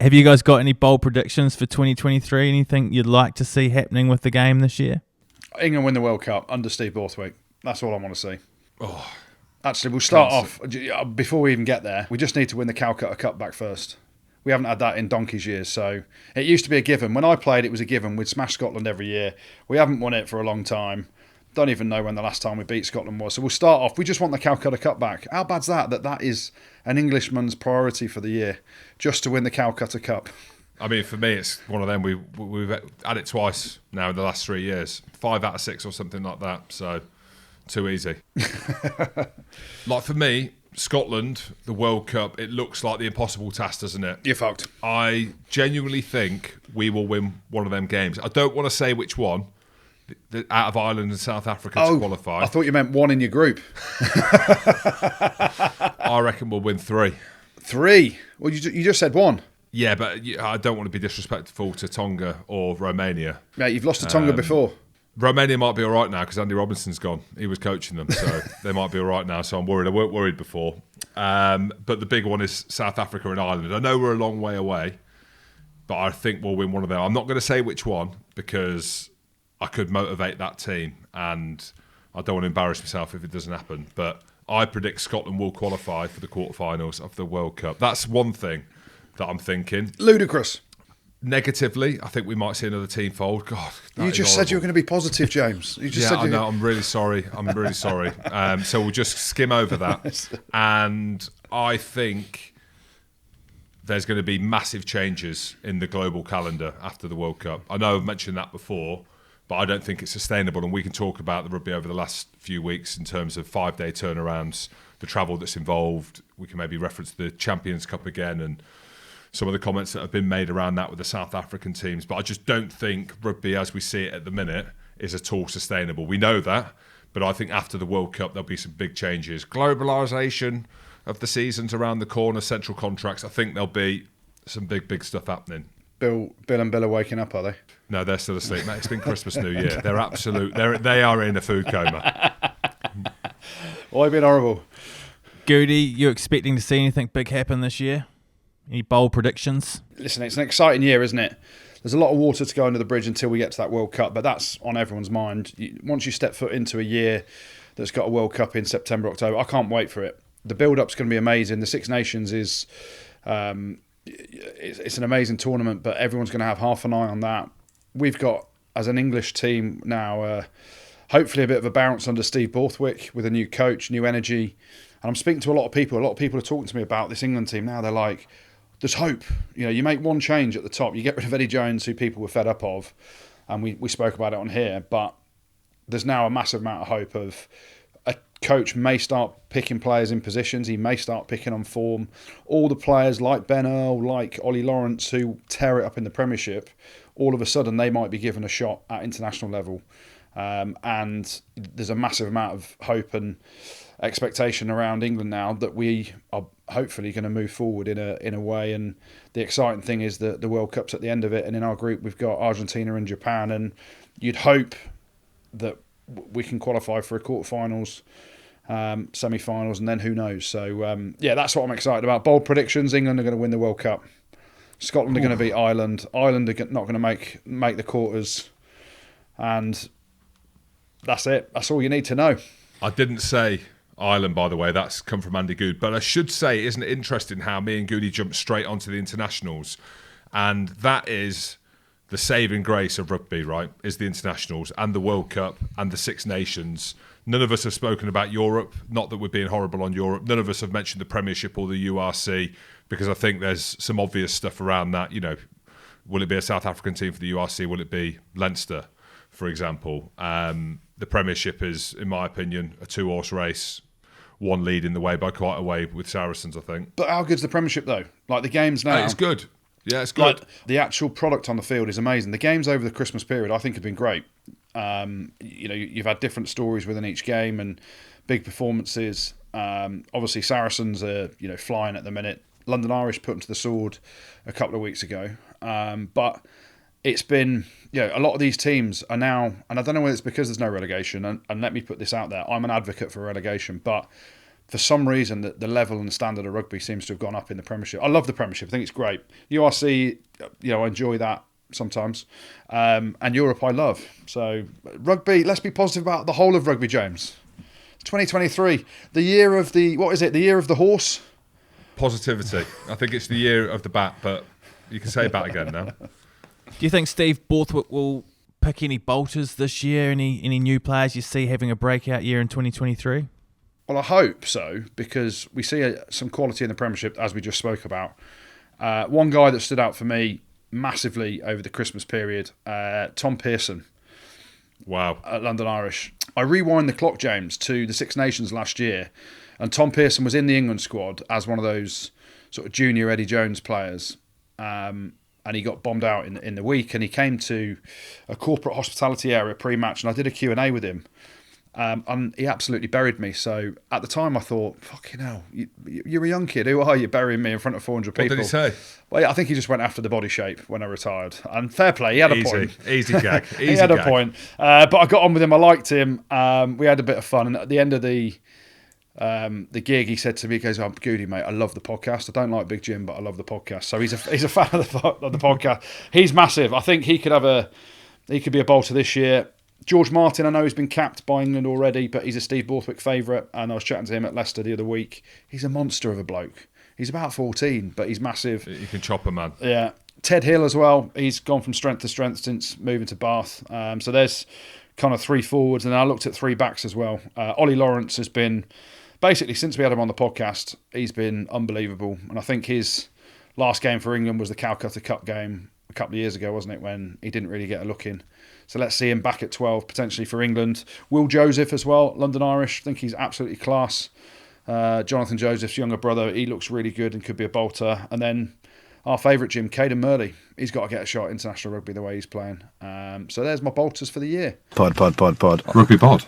Have you guys got any bold predictions for 2023? Anything you'd like to see happening with the game this year? England win the World Cup under Steve Borthwick. That's all I want to see. Oh, Actually, we'll start off, before we even get there, we just need to win the Calcutta Cup back first. We haven't had that in donkey's years, so it used to be a given. When I played, it was a given. We'd smash Scotland every year. We haven't won it for a long time. Don't even know when the last time we beat Scotland was. So we'll start off. We just want the Calcutta Cup back. How bad's that? That is an Englishman's priority for the year, just to win the Calcutta Cup. I mean, for me, it's one of them. We've had it twice now in the last 3 years. 5 out of 6 or something like that. So, too easy. Like for me, Scotland, the World Cup, it looks like the impossible task, doesn't it? You're fucked. I genuinely think we will win one of them games. I don't want to say which one, out of Ireland and South Africa to qualify. I thought you meant one in your group. I reckon we'll win 3. 3? Well, you just said 1. Yeah, but I don't want to be disrespectful to Tonga or Romania. Mate, you've lost to Tonga before. Romania might be all right now because Andy Robinson's gone. He was coaching them, so they might be all right now. So I'm worried. I weren't worried before. But the big one is South Africa and Ireland. I know we're a long way away, but I think we'll win one of them. I'm not going to say which one because I could motivate that team, and I don't want to embarrass myself if it doesn't happen. But I predict Scotland will qualify for the quarterfinals of the World Cup. That's one thing that I'm thinking. Ludicrous. Negatively, I think we might see another team fold. God, you just said you were going to be positive, James. You just said I know. I'm really sorry. So we'll just skim over that. And I think there's going to be massive changes in the global calendar after the World Cup. I know I've mentioned that before, but I don't think it's sustainable. And we can talk about the rugby over the last few weeks in terms of 5-day turnarounds, the travel that's involved. We can maybe reference the Champions Cup again and some of the comments that have been made around that with the South African teams. But I just don't think rugby as we see it at the minute is at all sustainable. We know that, but I think after the World Cup there'll be some big changes. Globalisation of the seasons around the corner, central contracts. I think there'll be some big stuff happening. Bill and Bill are waking up, are they? No, they're still asleep, mate. It's been Christmas, New Year. They are in a food coma. Why have been horrible? Goodey, you expecting to see anything big happen this year? Any bold predictions? Listen, it's an exciting year, isn't it? There's a lot of water to go under the bridge until we get to that World Cup, but that's on everyone's mind. Once you step foot into a year that's got a World Cup in September, October, I can't wait for it. The build-up's going to be amazing. The Six Nations is it's an amazing tournament, but everyone's going to have half an eye on that. We've got, as an English team now, hopefully a bit of a bounce under Steve Borthwick with a new coach, new energy. And I'm speaking to a lot of people. A lot of people are talking to me about this England team now. They're like, there's hope. You know, you make one change at the top. You get rid of Eddie Jones, who people were fed up of, and we spoke about it on here. But there's now a massive amount of hope of a coach may start picking players in positions. He may start picking on form. All the players like Ben Earl, like Ollie Lawrence, who tear it up in the Premiership, all of a sudden they might be given a shot at international level. And there's a massive amount of hope and expectation around England now that we are hopefully going to move forward in a way. And the exciting thing is that the World Cup's at the end of it, and in our group we've got Argentina and Japan, and you'd hope that we can qualify for a quarterfinals, semi-finals, and then who knows. So that's what I'm excited about. Bold predictions: England are going to win the World Cup. Scotland are going to beat Ireland. Ireland are not going to make the quarters, and that's it. That's all you need to know. I didn't say Ireland, by the way. That's come from Andy Good. But I should say, isn't it interesting how me and Goodey jumped straight onto the internationals? And that is the saving grace of rugby, right? Is the internationals and the World Cup and the Six Nations. None of us have spoken about Europe. Not that we're being horrible on Europe. None of us have mentioned the Premiership or the URC, because I think there's some obvious stuff around that. You know, will it be a South African team for the URC? Will it be Leinster, for example? The Premiership is, in my opinion, a 2-horse race. One leading the way by quite a way with Saracens, I think. But how good's the Premiership, though? Like, the games now... It's good. Yeah, it's good. Like, the actual product on the field is amazing. The games over the Christmas period, I think, have been great. You've had different stories within each game and big performances. Obviously, Saracens are, flying at the minute. London Irish put them to the sword a couple of weeks ago. But it's been... a lot of these teams are now, and I don't know whether it's because there's no relegation, and let me put this out there, I'm an advocate for relegation, but for some reason the level and the standard of rugby seems to have gone up in the Premiership. I love the Premiership. I think it's great. URC, I enjoy that sometimes. And Europe I love. So rugby, let's be positive about the whole of rugby, James. 2023, the year of the, what is it, the year of the horse? Positivity. I think it's the year of the bat, but you can say bat again now. Do you think Steve Borthwick will pick any bolters this year? Any new players you see having a breakout year in 2023? Well, I hope so, because we see some quality in the Premiership, as we just spoke about. One guy that stood out for me massively over the Christmas period, Tom Pearson. Wow. At London Irish. I rewind the clock, James, to the Six Nations last year, and Tom Pearson was in the England squad as one of those sort of junior Eddie Jones players, and he got bombed out in the week, and he came to a corporate hospitality area pre-match, and I did a Q&A with him, and he absolutely buried me. So at the time I thought, fucking hell, you're a young kid, who are you burying me in front of 400 people? What did he say? Well, I think he just went after the body shape when I retired. And fair play, he had a point. Easy gag. He had a point. But I got on with him, I liked him. We had a bit of fun. And at the end of the gig, he said to me, he goes, Goodey, mate, I love the podcast. I don't like Big Jim, but I love the podcast. So he's a fan of the podcast. He's massive. I think he could be a bolter this year. George Martin, I know he's been capped by England already, but he's a Steve Borthwick favourite, and I was chatting to him at Leicester the other week. He's a monster of a bloke. He's about 14, but he's massive. You can chop a man. Yeah. Ted Hill as well. He's gone from strength to strength since moving to Bath. So there's kind of 3 forwards, and I looked at 3 backs as well. Ollie Lawrence has been, basically since we had him on the podcast, he's been unbelievable. And I think his last game for England was the Calcutta Cup game a couple of years ago, wasn't it, when he didn't really get a look in. So let's see him back at 12, potentially for England. Will Joseph as well, London Irish. I think he's absolutely class. Jonathan Joseph's younger brother, he looks really good and could be a bolter. And then our favourite Jim, Caden Murley. He's got to get a shot at international rugby the way he's playing. So there's my bolters for the year. Pod. Rugby pod.